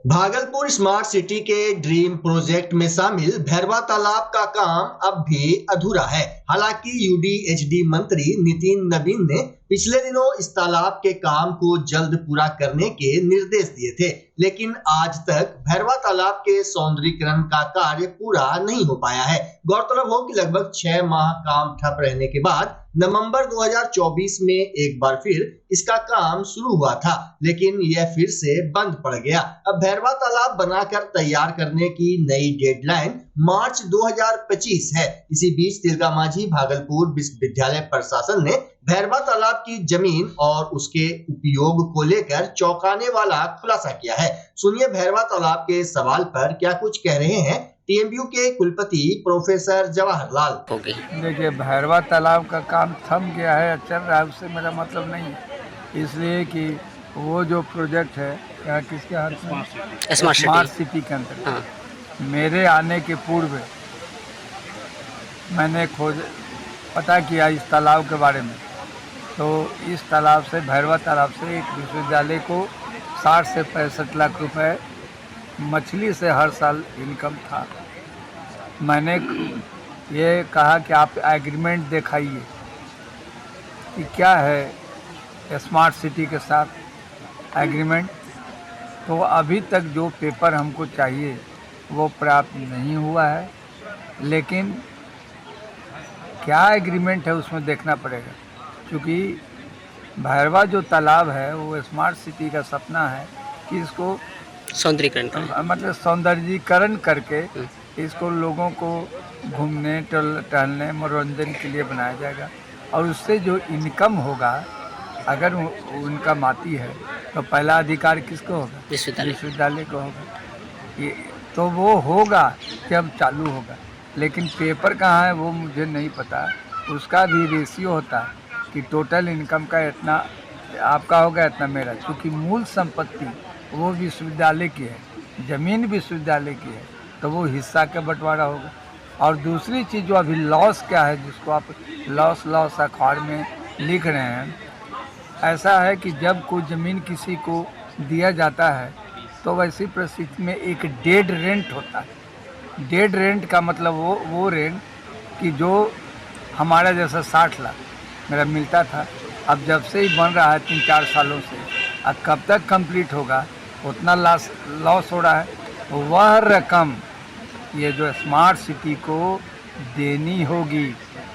Bhagalpur smart city के dream project में शामिल भैरवा तालाब का काम अब भी अधूरा है। हालांकि यूडीएचडी मंत्री नितिन नवीन ने पिछले दिनों इस तालाब के काम को जल्द पूरा करने के निर्देश दिए थे, लेकिन आज तक भैरवा तालाब के सौंदर्यीकरण का कार्य पूरा नहीं हो पाया है। गौरतलब हो कि लगभग 6 माह काम ठप रहने के बाद नवंबर 2024 में एक बार फिर इसका काम शुरू हुआ था, लेकिन यह फिर से बंद पड़ गया। अब भैरवा तालाब बनाकर तैयार करने की नई डेडलाइन मार्च 2025 है। इसी बीच तिलकामाझी भागलपुर विश्वविद्यालय प्रशासन ने भैरवा तालाब की जमीन और उसके उपयोग को लेकर चौंकाने वाला खुलासा किया है। सुनिए भैरवा तालाब के सवाल पर क्या कुछ कह रहे हैं टीएमयू के कुलपति प्रोफेसर जवाहरलाल। देखिए, भैरवा तालाब का काम थम गया है, चल रहा है, उससे मेरा मतलब नहीं है। इसलिए कि वो जो प्रोजेक्ट है क्या किसके हाथ में, स्मार्ट सिटी के अंदर मेरे आने के पूर्व मैंने पता किया इस तालाब के बारे में। तो इस तालाब से, भैरवा तालाब से एक विश्वविद्यालय को 60 से 65 लाख रुपए मछली से हर साल इनकम था। मैंने ये कहा कि आप एग्रीमेंट दिखाइए कि क्या है स्मार्ट सिटी के साथ एग्रीमेंट। तो अभी तक जो पेपर हमको चाहिए वो प्राप्त नहीं हुआ है, लेकिन क्या एग्रीमेंट है उसमें देखना पड़ेगा, क्योंकि भैरवा जो तालाब है वो स्मार्ट सिटी का सपना है कि इसको सौंदर्यीकरण, मतलब सौंदर्यीकरण करके इसको लोगों को घूमने टहलने मनोरंजन के लिए बनाया जाएगा। और उससे जो इनकम होगा, अगर इनकम आती है तो पहला अधिकार किसको होगा? विश्वविद्यालय को होगा। ये तो वो होगा जब चालू होगा, लेकिन पेपर कहाँ है वो मुझे नहीं पता। उसका भी रेशियो होता है कि टोटल इनकम का इतना आपका होगा, इतना मेरा, क्योंकि मूल संपत्ति वो विश्वविद्यालय की है, जमीन विश्वविद्यालय की है, तो वो हिस्सा का बंटवारा होगा। और दूसरी चीज़ जो अभी लॉस क्या है, जिसको आप लॉस अखबार में लिख रहे हैं, ऐसा है कि जब कोई ज़मीन किसी को दिया जाता है तो वैसी परिस्थिति में एक डेड रेंट होता है। डेड रेंट का मतलब वो रेंट कि जो हमारा जैसा 60 लाख मेरा मिलता था, अब जब से ही बन रहा है 3-4 सालों से, अब कब तक कंप्लीट होगा उतना लॉस हो रहा है। वह रकम ये जो स्मार्ट सिटी को देनी होगी,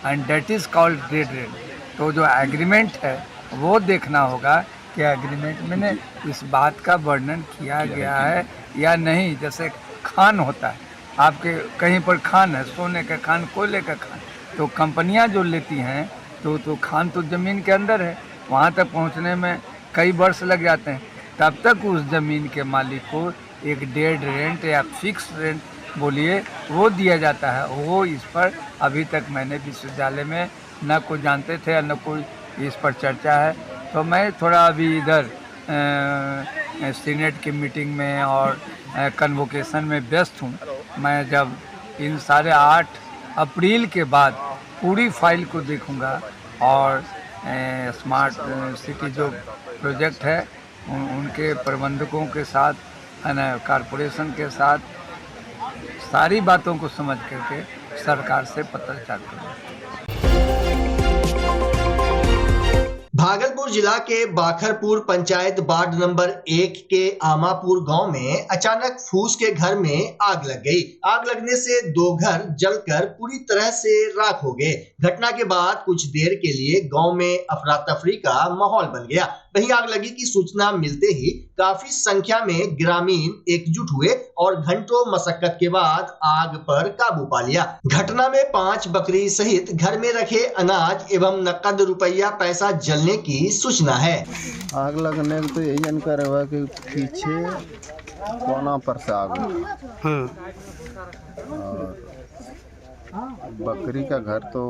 and that is called dead rent. तो जो एग्रीमेंट है वो देखना होगा कि एग्रीमेंट में इस बात का वर्णन किया गया है या नहीं। जैसे खान होता है, आपके कहीं पर खान है, सोने का खान, कोयले का खान, तो कंपनियां जो लेती हैं तो खान तो ज़मीन के अंदर है, वहाँ तक पहुँचने में कई वर्ष लग जाते हैं। तब तक उस ज़मीन के मालिक को एक डेड रेंट या फिक्स रेंट बोलिए वो दिया जाता है। वो इस पर अभी तक मैंने विश्वविद्यालय में न कोई जानते थे न कोई इस पर चर्चा है। तो मैं थोड़ा अभी इधर सीनेट की मीटिंग में और कन्वोकेशन में व्यस्त हूँ। मैं जब इन 8 अप्रैल के बाद पूरी फाइल को देखूँगा और स्मार्ट सिटी जो प्रोजेक्ट है उनके प्रबंधकों के साथ, कॉरपोरेशन के साथ सारी बातों को समझ करके सरकार से पत्राचार करूँगा। भागलपुर जिला के बाखरपुर पंचायत वार्ड नंबर 1 के आमापुर गांव में अचानक फूस के घर में आग लग गई। आग लगने से 2 घर जलकर पूरी तरह से राख हो गए। घटना के बाद कुछ देर के लिए गांव में अफरा तफरी का माहौल बन गया। वहीं आग लगी की सूचना मिलते ही काफी संख्या में ग्रामीण एकजुट हुए और घंटों मशक्कत के बाद आग पर काबू पा लिया। घटना में 5 बकरी सहित घर में रखे अनाज एवं नकद रुपया पैसा जलने की सूचना है। आग लगने को तो यही जानकारी हुआ कि पीछे कोना पर से आग और बकरी का घर तो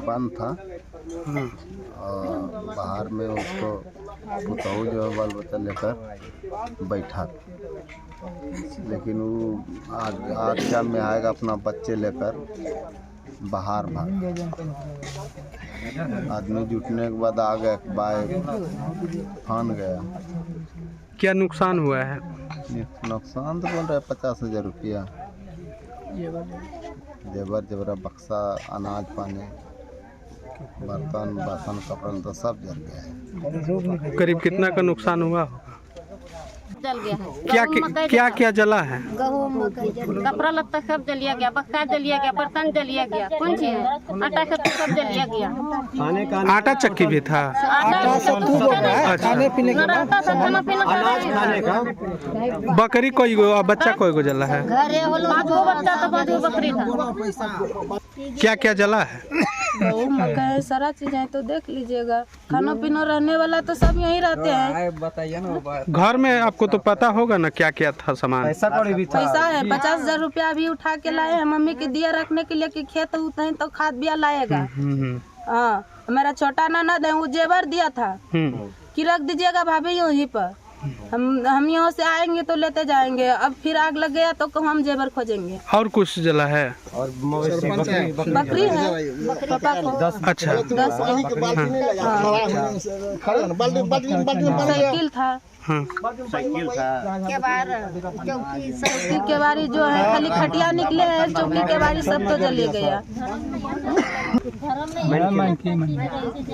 बंद था और बाहर में उसको पुतहू जो है बाल बच्चा लेकर बैठा था, लेकिन वो आग में आएगा अपना बच्चे लेकर बाहर भाग। आदमी जुटने के बाद आग एक बार फान गया। क्या नुकसान हुआ है? नुकसान तो बोल रहे 50,000 रुपया। जेवर जेवरा बक्सा अनाज पानी बर्तन बासन कपड़ा तो सब जल गया है। करीब कितना का नुकसान हुआ होगा? जल गया है। क्या क्या क्या जला है? गेहूं मकई कपड़ा लत्ता सब जलिया गया, बक्सा जलिया गया, बर्तन जलिया गया, कौन चीज है, आटा सब जलिया गया। आटा चक्की भी था? खाने पीने का बकरी कोई गो और बच्चा कोई गो जला है? पाँच गो बच्चा था, 5 गो बकरी था। क्या क्या जला है? गेहूं मकई सारा चीज है, तो देख लीजिएगा। खाना पीना रहने वाला तो सब यहीं रहते हैं। बताइए ना। घर में आपको तो पता होगा ना क्या क्या था सामान? पैसा है 50,000 रुपया अभी उठा के लाए हैं मम्मी के दिया रखने के लिए कि खेत उतने तो खाद बिया लाएगा। हाँ, मेरा छोटा ननद है, वो जेवर दिया था कि रख दीजिएगा भाभी यहीं पर, हम यहाँ से आएंगे तो लेते जाएंगे। अब फिर आग लग गया तो हम जेवर खोजेंगे। और कुछ जला है? और बकरी है पापा को। अच्छा, 10 साइकिल था। चौकी के बारी जो है खाली खटिया निकले हैं, चौकी के बारी सब तो जले गया।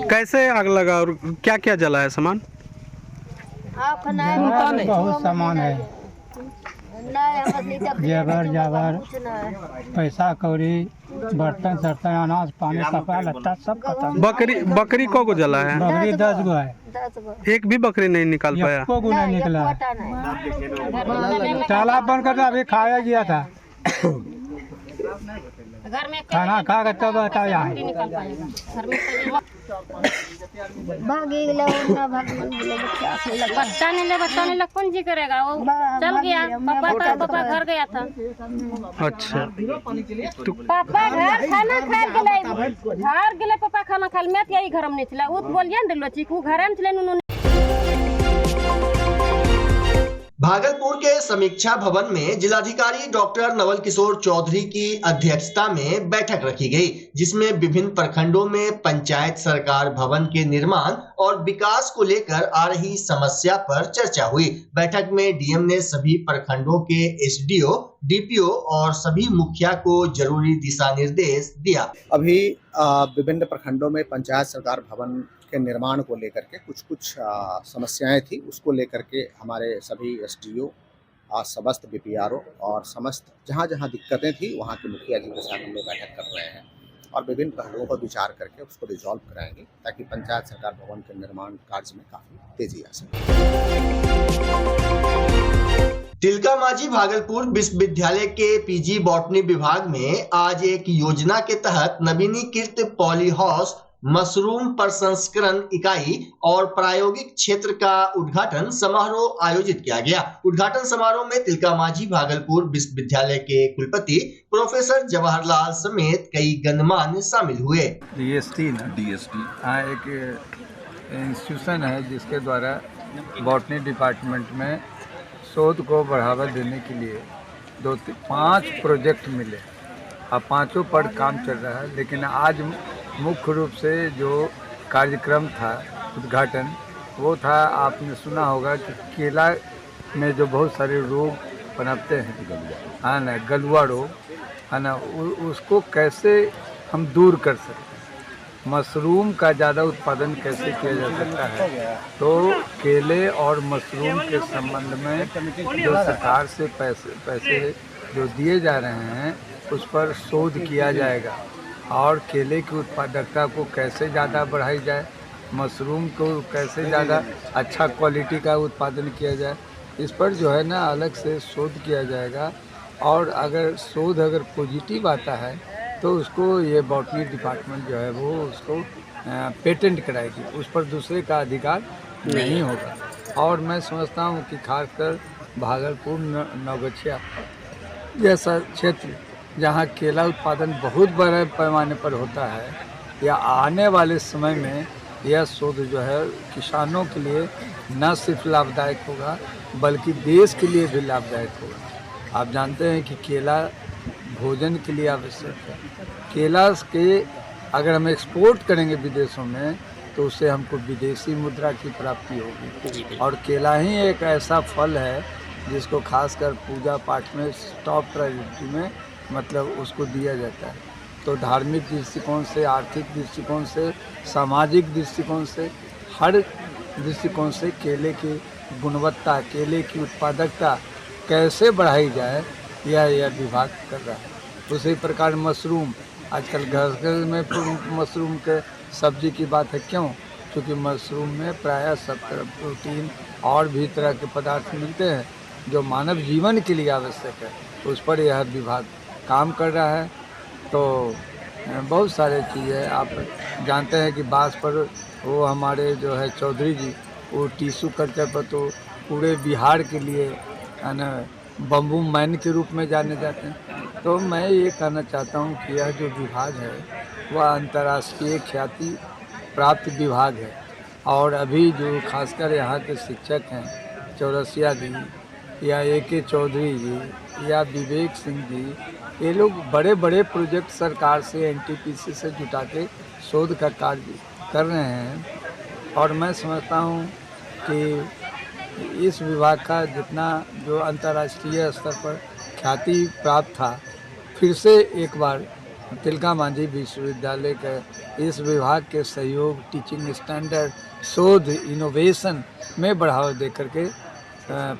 कैसे आग लगा और क्या क्या जला है सामान? बहुत सामान है, जेवर जावर, पैसा कौड़ी, बर्तन सर्तन, अनाज पानी कपड़ा लत्ता सब खत्म। बकरी को जला है? बकरी 10 गो है। एक भी बकरी नहीं निकाल पाया? एको गो नहीं निकला। तालाब बन कर अभी खाया गया था, खाना खा कर तब बताया है। बच्चा नहीं लग कौन जी करेगा, वो चल गया। पापा घर गया था। अच्छा, तो पापा घर खाना खा घर गेले, पापा खाना खा मैं यही घर में नहीं चला, वो बोलिए ना चीकू घर में चले। भागलपुर के समीक्षा भवन में जिलाधिकारी डॉक्टर नवल किशोर चौधरी की अध्यक्षता में बैठक रखी गई, जिसमें विभिन्न प्रखंडों में पंचायत सरकार भवन के निर्माण और विकास को लेकर आ रही समस्या पर चर्चा हुई। बैठक में डीएम ने सभी प्रखंडों के एसडीओ, डीपीओ और सभी मुखिया को जरूरी दिशा निर्देश दिया। अभी विभिन्न प्रखंडों में पंचायत सरकार भवन के निर्माण को लेकर के कुछ समस्याएं थी, उसको लेकर के हमारे सभी एसडीओ, समस्त बीपीआरओ और समस्त जहां दिक्कतें थी वहां के मुखिया जी के साथ हम लोग बैठक कर रहे हैं और विभिन्न पहलुओं पर विचार करके उसको रिजॉल्व कराएंगे ताकि पंचायत सरकार भवन के निर्माण कार्य में काफी तेजी आ सके। तिलका मांझी भागलपुर विश्वविद्यालय के पीजी बॉटनी विभाग में आज एक योजना के तहत नवीनीकृत पॉली हाउस, मशरूम प्रसंस्करण इकाई और प्रायोगिक क्षेत्र का उद्घाटन समारोह आयोजित किया गया। उद्घाटन समारोह में तिलका मांझी भागलपुर विश्वविद्यालय के कुलपति प्रोफेसर जवाहरलाल समेत कई गणमान्य शामिल हुए। डीएसटी हाँ, एक इंस्टीट्यूशन है जिसके द्वारा बॉटनी डिपार्टमेंट में शोध को बढ़ावा देने के लिए 5 प्रोजेक्ट मिले और 5 पर काम चल रहा है। लेकिन आज मुख्य रूप से जो कार्यक्रम था उद्घाटन, वो था, आपने सुना होगा कि केला में जो बहुत सारे रोग पनपते हैं, हाँ ना, गलुआ रोग है ना, उसको कैसे हम दूर कर सकते हैं, मशरूम का ज़्यादा उत्पादन कैसे किया जा सकता है। तो केले और मशरूम के संबंध में जो सरकार से पैसे जो दिए जा रहे हैं उस पर शोध किया जाएगा और केले की उत्पादकता को कैसे ज़्यादा बढ़ाई जाए, मशरूम को कैसे ज़्यादा अच्छा क्वालिटी का उत्पादन किया जाए, इस पर जो है ना अलग से शोध किया जाएगा। और अगर शोध पॉजिटिव आता है तो उसको ये बॉटनी डिपार्टमेंट जो है वो उसको पेटेंट कराएगी, उस पर दूसरे का अधिकार नहीं होगा। और मैं समझता हूँ कि खासकर भागलपुर नवगछिया जैसा क्षेत्र जहाँ केला उत्पादन बहुत बड़े पैमाने पर होता है, या आने वाले समय में यह शोध जो है किसानों के लिए न सिर्फ लाभदायक होगा बल्कि देश के लिए भी लाभदायक होगा। आप जानते हैं कि केला भोजन के लिए आवश्यक है। केला के अगर हम एक्सपोर्ट करेंगे विदेशों में तो उससे हमको विदेशी मुद्रा की प्राप्ति होगी। और केला ही एक ऐसा फल है जिसको खासकर पूजा पाठ में टॉप प्रायोरिटी में मतलब उसको दिया जाता है। तो धार्मिक दृष्टिकोण से, आर्थिक दृष्टिकोण से, सामाजिक दृष्टिकोण से, हर दृष्टिकोण से केले की गुणवत्ता, केले की उत्पादकता कैसे बढ़ाई जाए यह विभाग कर रहा है। उसी प्रकार मशरूम, आजकल घर में मशरूम के सब्जी की बात है। क्यों? क्योंकि मशरूम में प्रायः सब तरह प्रोटीन और भी तरह के पदार्थ मिलते हैं जो मानव जीवन के लिए आवश्यक है। उस पर यह विभाग काम कर रहा है। तो बहुत सारे चीज़ें आप जानते हैं कि बांस पर वो हमारे जो है चौधरी जी, वो टिश्यू कल्चर पर तो पूरे बिहार के लिए है ना बम्बू मैन के रूप में जाने जाते हैं। तो मैं ये कहना चाहता हूँ कि यह जो विभाग है वह अंतर्राष्ट्रीय ख्याति प्राप्त विभाग है। और अभी जो खासकर यहाँ के शिक्षक हैं, चौरसिया जी या A.K. चौधरी जी या विवेक सिंह जी, ये लोग बड़े बड़े प्रोजेक्ट सरकार से NTPC से जुटा के शोध का कार्य कर रहे हैं। और मैं समझता हूँ कि इस विभाग का जितना जो अंतर्राष्ट्रीय स्तर पर ख्याति प्राप्त था, फिर से एक बार तिलका मांझी विश्वविद्यालय के इस विभाग के सहयोग, टीचिंग स्टैंडर्ड, शोध, इनोवेशन में बढ़ावा दे करके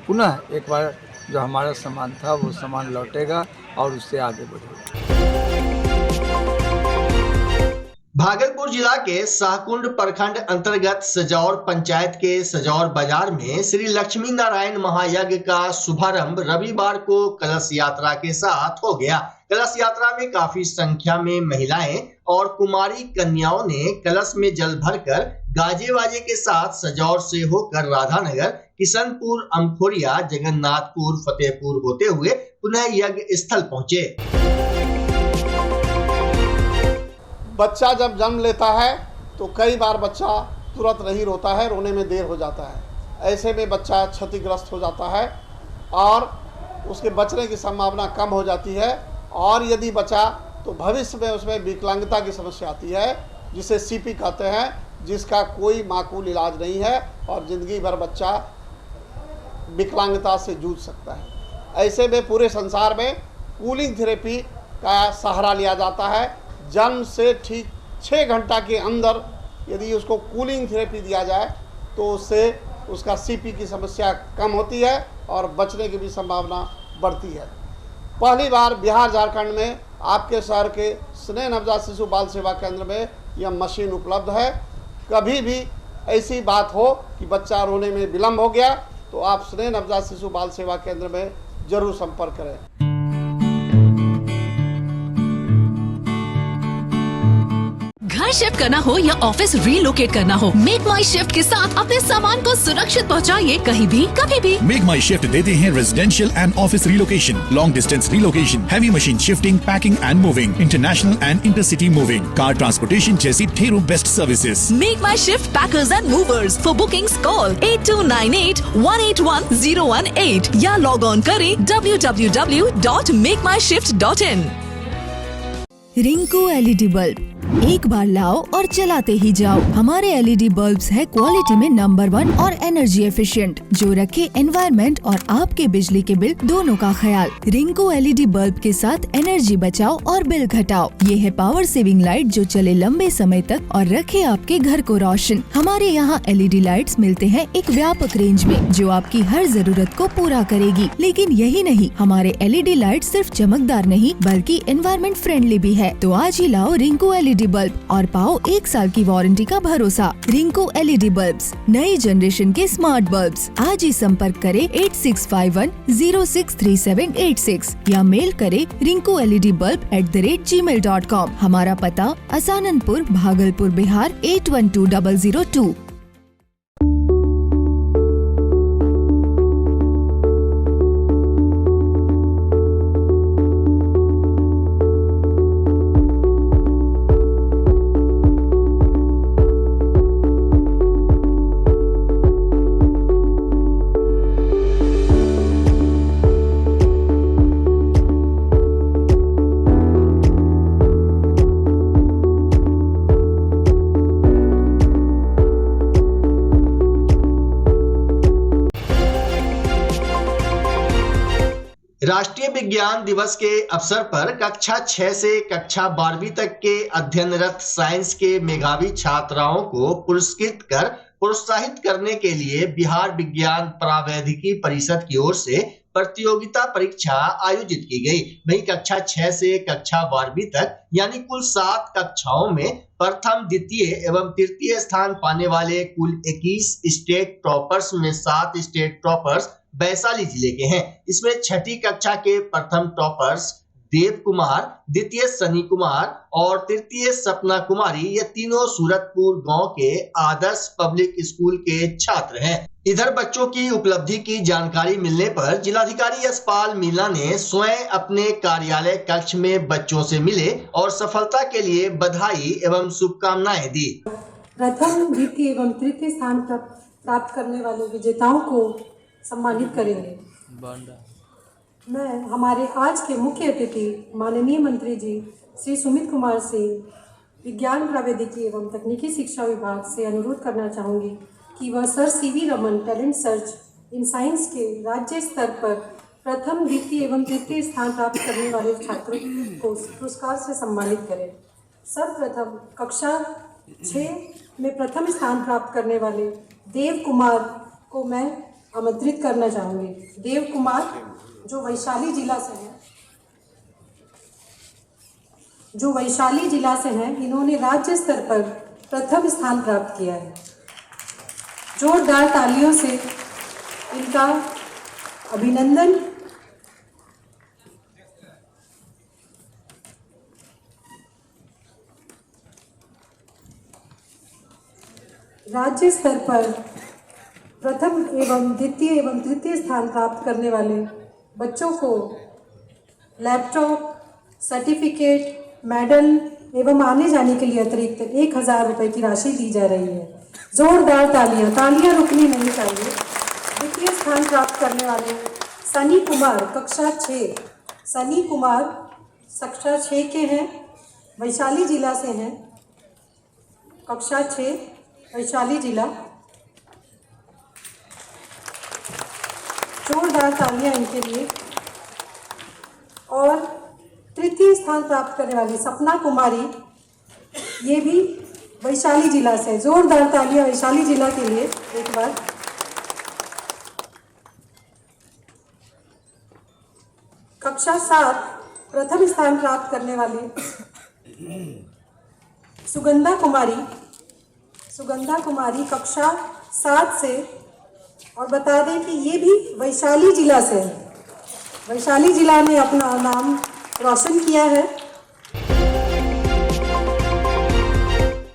पुनः एक बार जो हमारा सामान था वो सामान लौटेगा और उससे आगे बढ़ेगा। भागलपुर जिला के शाहकुंड प्रखंड अंतर्गत सजौर पंचायत के सजौर बाजार में श्री लक्ष्मी नारायण महायज्ञ का शुभारंभ रविवार को कलश यात्रा के साथ हो गया। कलश यात्रा में काफी संख्या में महिलाएं और कुमारी कन्याओं ने कलश में जल भरकर गाजे बाजे के साथ सजौर से होकर राधानगर, किशनपुर, अमखोरिया, जगन्नाथपुर, फतेहपुर होते हुए पुनः यज्ञ स्थल पहुंचे। बच्चा जब जन्म लेता है तो कई बार बच्चा तुरंत नहीं रोता है, रोने में देर हो जाता है। ऐसे में बच्चा क्षतिग्रस्त हो जाता है और उसके बचने की संभावना कम हो जाती है। और यदि बचा तो भविष्य में उसमें विकलांगता की समस्या आती है, जिसे CP कहते हैं, जिसका कोई माकूल इलाज नहीं है और ज़िंदगी भर बच्चा विकलांगता से जूझ सकता है। ऐसे में पूरे संसार में कूलिंग थेरेपी का सहारा लिया जाता है। जन्म से ठीक 6 घंटा के अंदर यदि उसको कूलिंग थेरेपी दिया जाए तो उससे उसका CP की समस्या कम होती है और बचने की भी संभावना बढ़ती है। पहली बार बिहार झारखंड में आपके शहर के स्नेह नवजात शिशु बाल सेवा केंद्र में यह मशीन उपलब्ध है। कभी भी ऐसी बात हो कि बच्चा रोने में विलम्ब हो गया तो आप स्नेह नवजात शिशु बाल सेवा केंद्र में जरूर संपर्क करें। घर शिफ्ट करना हो या ऑफिस रीलोकेट करना हो, मेक माई शिफ्ट के साथ अपने सामान को सुरक्षित पहुंचाइए कहीं भी कभी भी। मेक माई शिफ्ट देते हैं residential and office relocation, long distance relocation, heavy machine shifting, packing and moving, international and intercity moving, car transportation जैसी ढेरों best services. Make my shift packers and movers. For bookings call 8298-181-018 या log on करें www.makemyshift.in। Rinku LED bulb, एक बार लाओ और चलाते ही जाओ। हमारे LED बल्ब्स है क्वालिटी में नंबर 1 और एनर्जी एफिशिएंट, जो रखे एनवायरनमेंट और आपके बिजली के बिल दोनों का ख्याल। रिंकू LED बल्ब के साथ एनर्जी बचाओ और बिल घटाओ। ये है पावर सेविंग लाइट जो चले लंबे समय तक और रखे आपके घर को रोशन। हमारे यहाँ LED लाइट्स मिलते हैं एक व्यापक रेंज में जो आपकी हर जरूरत को पूरा करेगी। लेकिन यही नहीं, हमारे LED लाइट सिर्फ चमकदार नहीं बल्कि एनवायरनमेंट फ्रेंडली भी है। तो आज ही लाओ रिंकू LED बल्ब और पाओ 1 साल की वारंटी का भरोसा। रिंकू LED बल्ब्स, नई जनरेशन के स्मार्ट बल्ब्स। आज ही संपर्क करें 8651063786 या मेल करें rinkooledbulb@gmail.com। हमारा पता असाननपुर, भागलपुर, बिहार 812002। राष्ट्रीय विज्ञान दिवस के अवसर पर कक्षा 6 से कक्षा 12वीं तक के अध्ययनरत साइंस के मेधावी छात्राओं को पुरस्कृत कर प्रोत्साहित करने के लिए बिहार विज्ञान प्रावैधिकी परिषद की ओर से प्रतियोगिता परीक्षा आयोजित की गई। वहीं कक्षा 6 से कक्षा 12वीं तक यानी कुल 7 कक्षाओं में प्रथम, द्वितीय एवं तृतीय स्थान पाने वाले कुल 21 स्टेट टॉपर्स में 7 स्टेट टॉपर्स वैशाली जिले के हैं। इसमें 6ठी कक्षा के प्रथम टॉपर्स देव कुमार, द्वितीय सनी कुमार और तृतीय सपना कुमारी, ये तीनों सूरतपुर गांव के आदर्श पब्लिक स्कूल के छात्र हैं। इधर बच्चों की उपलब्धि की जानकारी मिलने पर जिलाधिकारी यशपाल मीणा ने स्वयं अपने कार्यालय कक्ष में बच्चों से मिले और सफलता के लिए बधाई एवं शुभकामनाएं दी। प्रथम, द्वितीय एवं तृतीय स्थान प्राप्त करने वाले विजेताओं को सम्मानित करेंगे। मैं हमारे आज के मुख्य अतिथि माननीय मंत्री जी श्री सुमित कुमार सिंह, विज्ञान प्रावैधिकी एवं तकनीकी शिक्षा विभाग से अनुरोध करना चाहूँगी कि वह sir CV Raman talent search in science के राज्य स्तर पर प्रथम, द्वितीय एवं तृतीय स्थान प्राप्त करने वाले छात्रों को पुरस्कार से सम्मानित करें। सर्वप्रथम कक्षा 6 में प्रथम स्थान प्राप्त करने वाले देव कुमार को मैं आमंत्रित करना चाहूँगी। देव कुमार जो वैशाली जिला से हैं, इन्होंने राज्य स्तर पर प्रथम स्थान प्राप्त किया है। जोरदार तालियों से इनका अभिनंदन। राज्य स्तर पर प्रथम एवं द्वितीय एवं तृतीय स्थान प्राप्त करने वाले बच्चों को लैपटॉप, सर्टिफिकेट, मेडल एवं आने जाने के लिए अतिरिक्त 1000 रुपये की राशि दी जा रही है। जोरदार तालियां रुकनी नहीं चाहिए। द्वितीय स्थान प्राप्त करने वाले सनी कुमार कक्षा 6, सनी कुमार कक्षा 6 के हैं, वैशाली जिला से हैं, कक्षा 6 वैशाली जिला। जोरदार तालियां इनके लिए। और तृतीय स्थान प्राप्त करने वाली सपना कुमारी, ये भी वैशाली जिला से। जोरदार तालियां वैशाली जिला के लिए एक बार। कक्षा 7 प्रथम स्थान प्राप्त करने वाली सुगंधा कुमारी कक्षा 7 से, और बता दें कि ये भी वैशाली जिला से है। वैशाली जिला ने अपना नाम रोशन किया है।